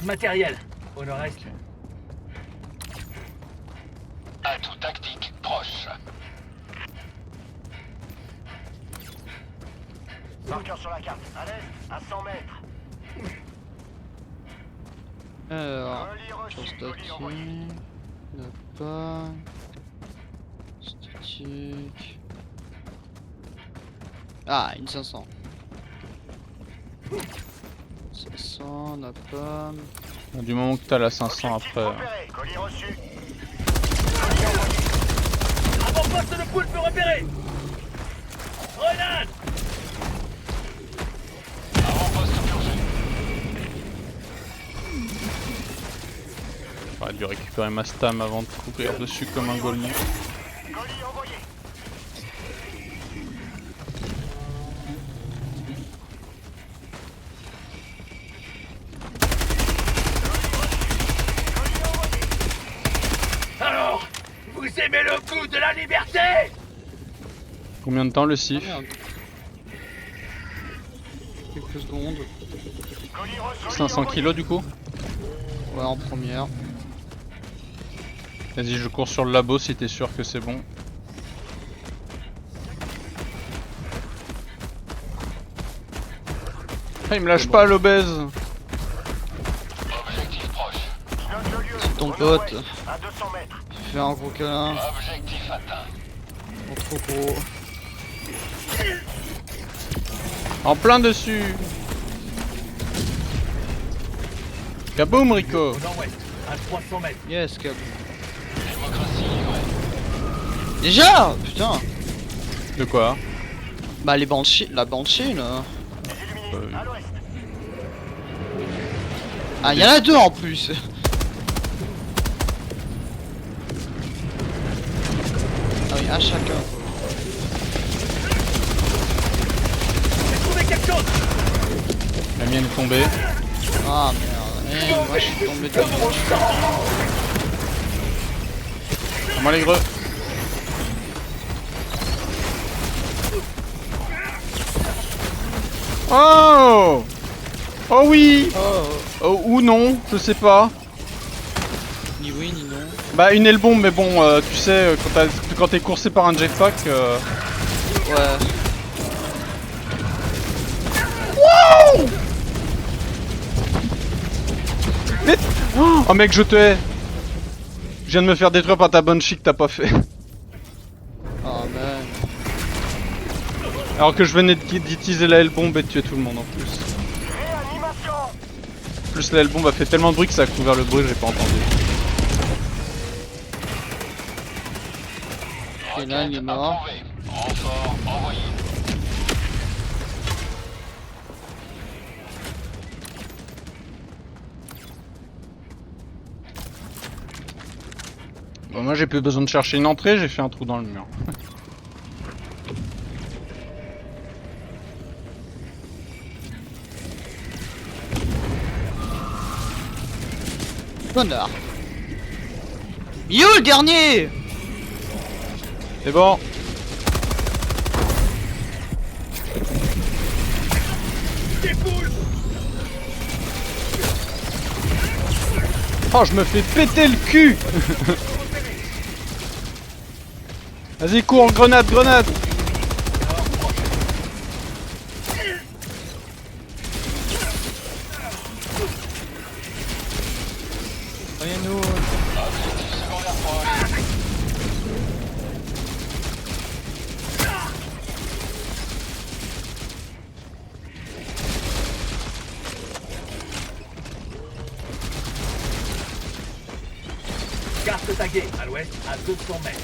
Matériel, au nord-est. Atout tactique proche. Marqueur sur la carte. À l'est, à 100 mètres. Alors, Colis sur reçu, colis statique. envoyé. N'a pas. Statique. Ah, une 500. 500, n'a pas. Du moment que t'as la 500 Objectif après. repéré, colis reçu. Avant-poste de poulpe repéré. Grenade. J'aurais dû récupérer ma stam avant de courir dessus comme un golemon. Colis envoyé. Alors, vous aimez le goût de la liberté? Combien de temps le Ah, sif? merde. Quelques secondes. Colis reçu. 500 kilos du coup? Ouais, en première. Vas-y, je cours sur le labo si t'es sûr que c'est bon. Ah, il me lâche pas l'obèse. Objectif proche. Note le lieu. C'est ton Au pote. nord-ouest, à 200 mètres. Fais un gros câlin. Objectif atteint. En trop gros. En plein dessus. Kaboom Rico. Au nord-ouest, à 300 mètres. Yes, cap. Démocratie livrée. Déjà. Putain. De quoi? Bah, les Banshee. La Banshee là. Les illuminés. À l'ouest. Ah, y'en a deux en plus. Ah oui, à chacun. J'ai trouvé quelque chose. La mienne est tombée. Ah merde. Moi je suis tombé dedans. À moi les greux. Oh! Oh oui! Oh, ou non, je sais pas. Ni oui ni non. Bah une aile bombe mais bon tu sais quand t'es coursé par un jetpack Ouais. Mais... Oh mec je te hais. Je viens de me faire détruire par ta Banshee que t'as pas fait. Ah man. Alors que je venais d'utiliser la aile bombe et de tuer tout le monde en plus. Réanimation. En plus la aile bombe a fait tellement de bruit que ça a couvert le bruit, j'ai pas entendu. Et là il est mort. Approuvé. Renfort envoyé. Bon moi j'ai plus besoin de chercher une entrée, j'ai fait un trou dans le mur. Connard. Yo le dernier. C'est bon. Oh je me fais péter le cul. Vas-y cours, grenade, grenade. Rien nous. Carte taguée, à l'ouest, à 200 mètres.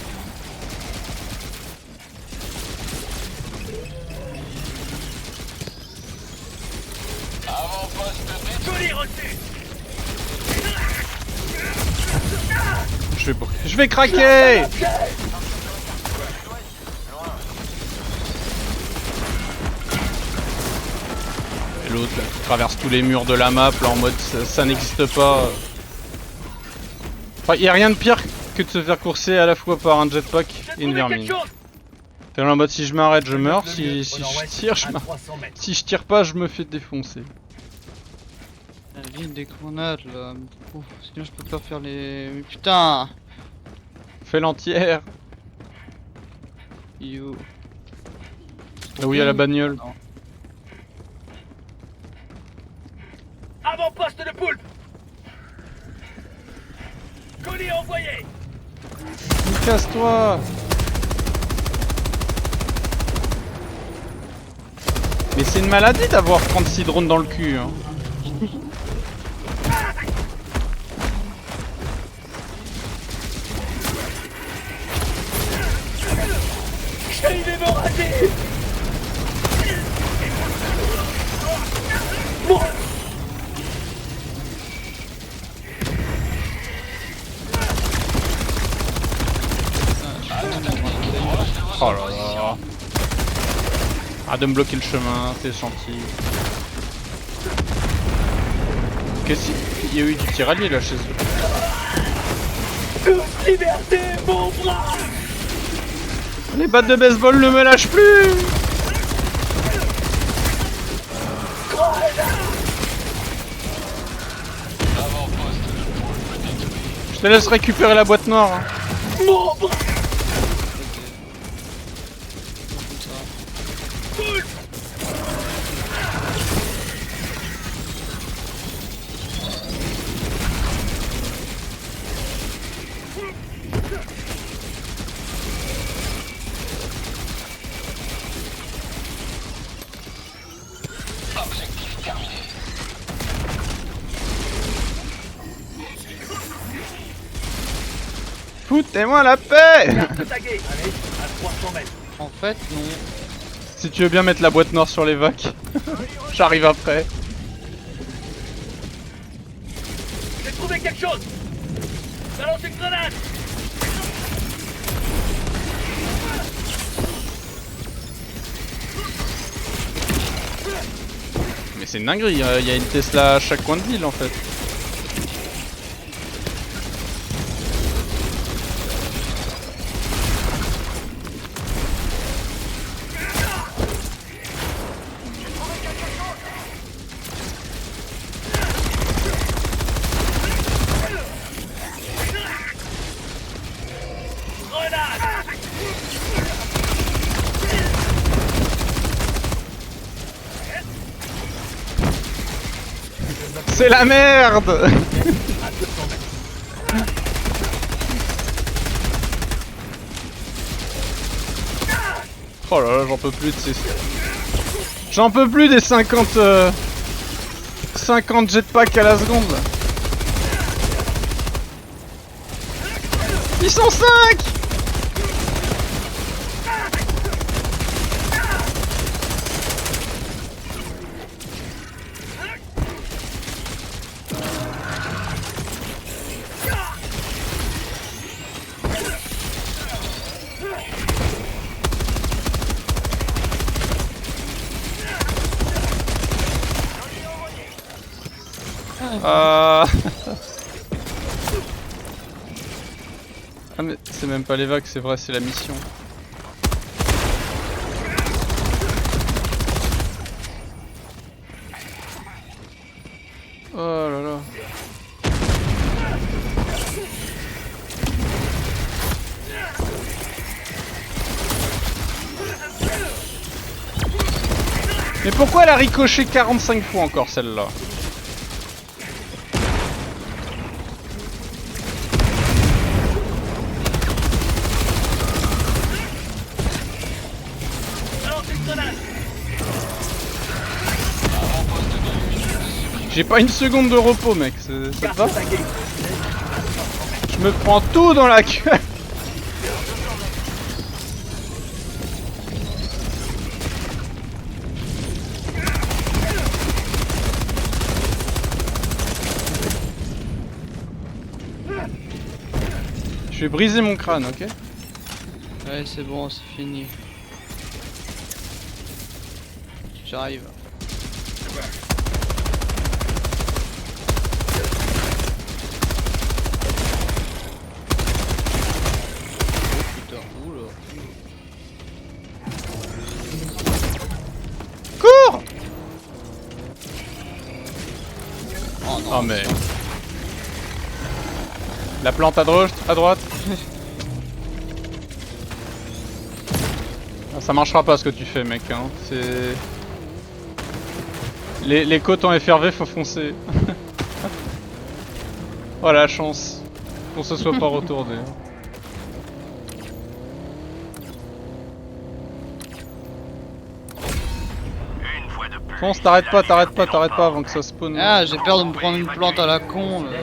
Avant-poste détruit. Colis reçu. Je vais craquer. Et l'autre là qui traverse tous les murs de la map là en mode ça n'existe pas. Enfin, y a rien de pire que de se faire courser à la fois par un jetpack et une vermine. T'es en mode si je m'arrête je meurs, si je tire je m'arrête. Si je tire pas je me fais défoncer. La ligne des grenades là. Ouf, sinon je peux pas faire les. Mais putain! Fais l'entière. Yo. Là où il y a la bagnole. Non. Avant-poste de poulpe. Colis envoyé. Casse-toi. Mais c'est une maladie d'avoir 36 drones dans le cul hein. J'ai une hémorragie. Oh là là. Arrête de me bloquer le chemin, t'es gentil. Qu'est-ce qu'il y a eu du tiralier là chez eux? Toute liberté, mon bras. Les battes de baseball ne me lâchent plus. Je te laisse récupérer la boîte noire hein. Mon bras. Foutez-moi la paix. Tagué. Allez, à 300 mètres. En fait, non. Si tu veux bien mettre la boîte noire sur les vacs, j'arrive après. J'ai trouvé quelque chose. Balance une grenade. Mais c'est une dinguerie, il y a une Tesla à chaque coin de ville en fait. C'est la merde. Oh là là, j'en peux plus de ces... J'en peux plus des 50 jetpacks à la seconde. Ils sont 5. Ah mais c'est même pas les vagues, c'est vrai, c'est la mission. Oh là là. Mais pourquoi elle a ricoché 45 fois encore celle-là? J'ai pas une seconde de repos mec, ça te va? Je me prends tout dans la gueule. Je vais briser mon crâne, ok? Ouais, c'est bon, c'est fini. J'arrive. Putain, oula. Cours! Oh non. Oh mais... La plante à droite, Ah, ça marchera pas ce que tu fais mec, hein. C'est... Les côtes en FRV faut foncer. Oh la chance qu'on se soit pas retourné. Une fois de plus. Fonce, t'arrêtes pas avant que ça spawn. Ah, j'ai peur de me prendre une plante à la con là.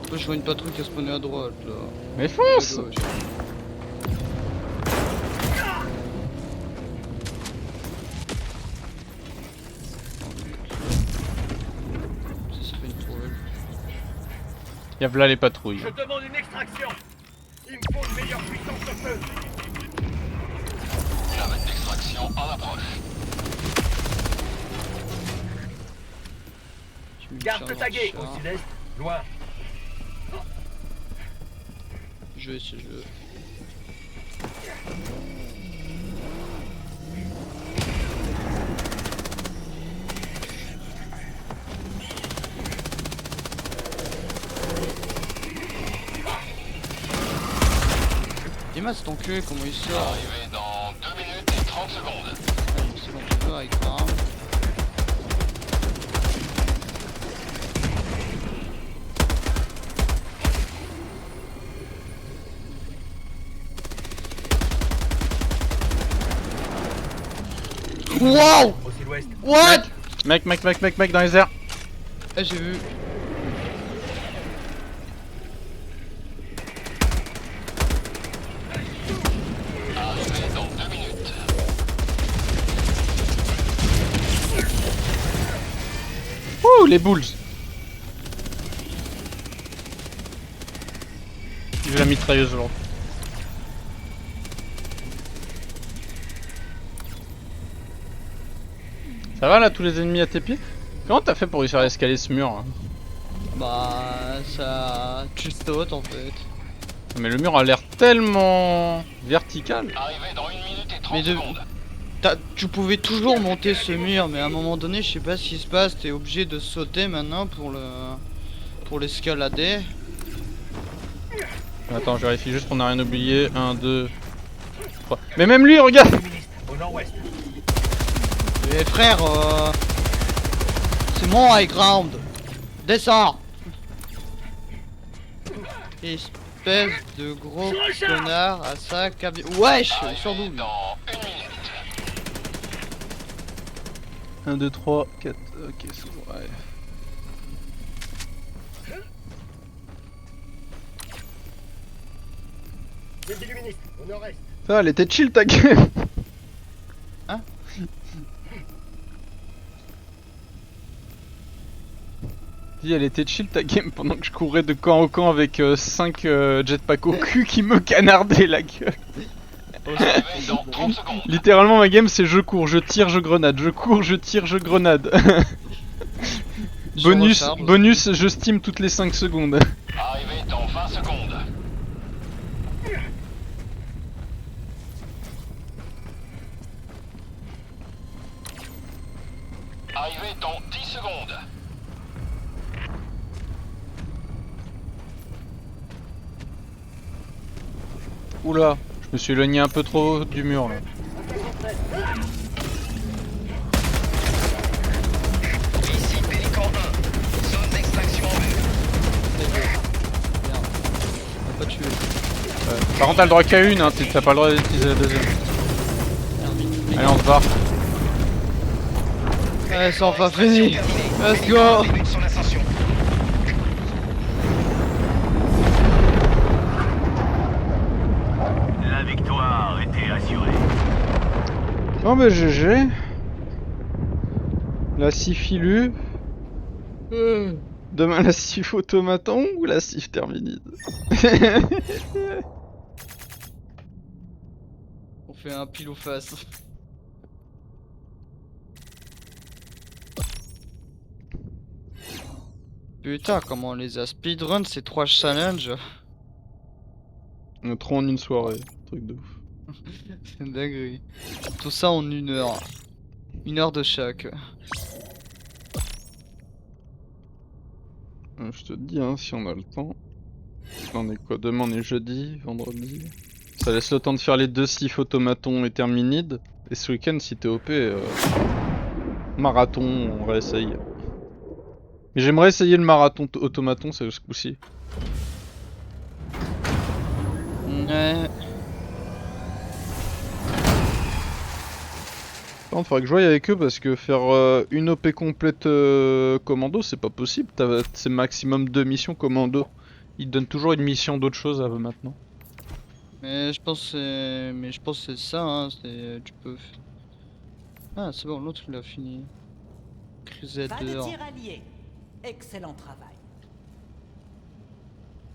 Après, je vois une patrouille qui a spawné à droite là. Mais fonce! À gauche. Ça serait une tourelle. Y'a v'là les patrouilles. Je demande une extraction. Il me faut une meilleure puissance de feu. Navette d'extraction en approche. Je me Garde charge tagué ça. au sud-est. Loin. Je vais ce jeu. Dis-moi c'est ton cul, comment il sort? Arrivé dans 2 minutes et 30 secondes. Ah, c'est bon, tu veux avec ta arme. Wow! Au sud-ouest. What? Mec dans les airs. Ah, j'ai vu. Arrivé dans 2 minutes. Ouh, les bulls. J'ai la mitrailleuse aujourd'hui. Ça va là, tous les ennemis à tes pieds? Comment t'as fait pour réussir à escalader ce mur hein? Bah, ça. Tu sautes en fait. Mais le mur a l'air tellement vertical. Arrivé dans 1 minute et 30 Mais de- secondes. Tu pouvais toujours monter ce mur, mais à un moment donné, je sais pas ce qui se passe, t'es obligé de sauter maintenant pour l'escalader. Attends, je vérifie juste qu'on a rien oublié. 1, 2, 3. Mais même lui, regarde! Féministe. Au nord-ouest. Mais frère, c'est mon high ground. Descends. Espèce de gros connard à sa cabine. Wesh, sur Arrivé double. dans 1 minute. 1, 2, 3, 4. Ok, c'est bon, ouais. Des illuministes. Au nord-est. Ça, elle était chill ta game! Hein? Dis, elle était chill ta game pendant que je courais de camp en camp avec 5 jetpacks au cul qui me canardaient la gueule. Arrivé dans 30 secondes. Littéralement ma game c'est je cours, je tire, je grenade, je cours, je tire, je grenade. bonus, recharge. bonus, je steam toutes les 5 secondes. Arrivé dans 20 secondes. Arrivé dans 10 secondes. Oula, je me suis éloigné un peu trop du mur là. Ici Pélican 1. Zone d'extraction en vue. Merde. On va pas tuer. Par contre t'as le droit qu'à une, hein, t'as pas le droit d'utiliser la deuxième. Merde. Allez on se barre. Ouais, c'est enfin Extraction fini. terminée. Let's Pélican go. débute son ascension. La victoire était assurée. Bon bah GG. La scie filue. Demain la cif automaton ou la cif terminide? On fait un pile ou face. Putain, comment on les a speedrun ces 3 challenges? On a trop en une soirée, truc de ouf. C'est une dinguerie. Tout ça en 1 heure. 1 heure de chaque. Je te dis, hein, si on a le temps. On est quoi? Demain on est jeudi, vendredi. Ça laisse le temps de faire les 2 cifs automatons et terminides. Et ce week-end, si t'es OP, marathon, on réessaye. Mais j'aimerais essayer le marathon automaton, c'est ce coup-ci. Ouais. Par contre, faudrait que je voie avec eux parce que faire une OP complète commando, c'est pas possible. C'est maximum 2 missions commando. Ils te donnent toujours une mission d'autre chose maintenant. Mais je pense que c'est ça, hein. Tu peux. Ah, c'est bon, l'autre il a fini. Crise Pas de dehors. tir allié. Excellent travail.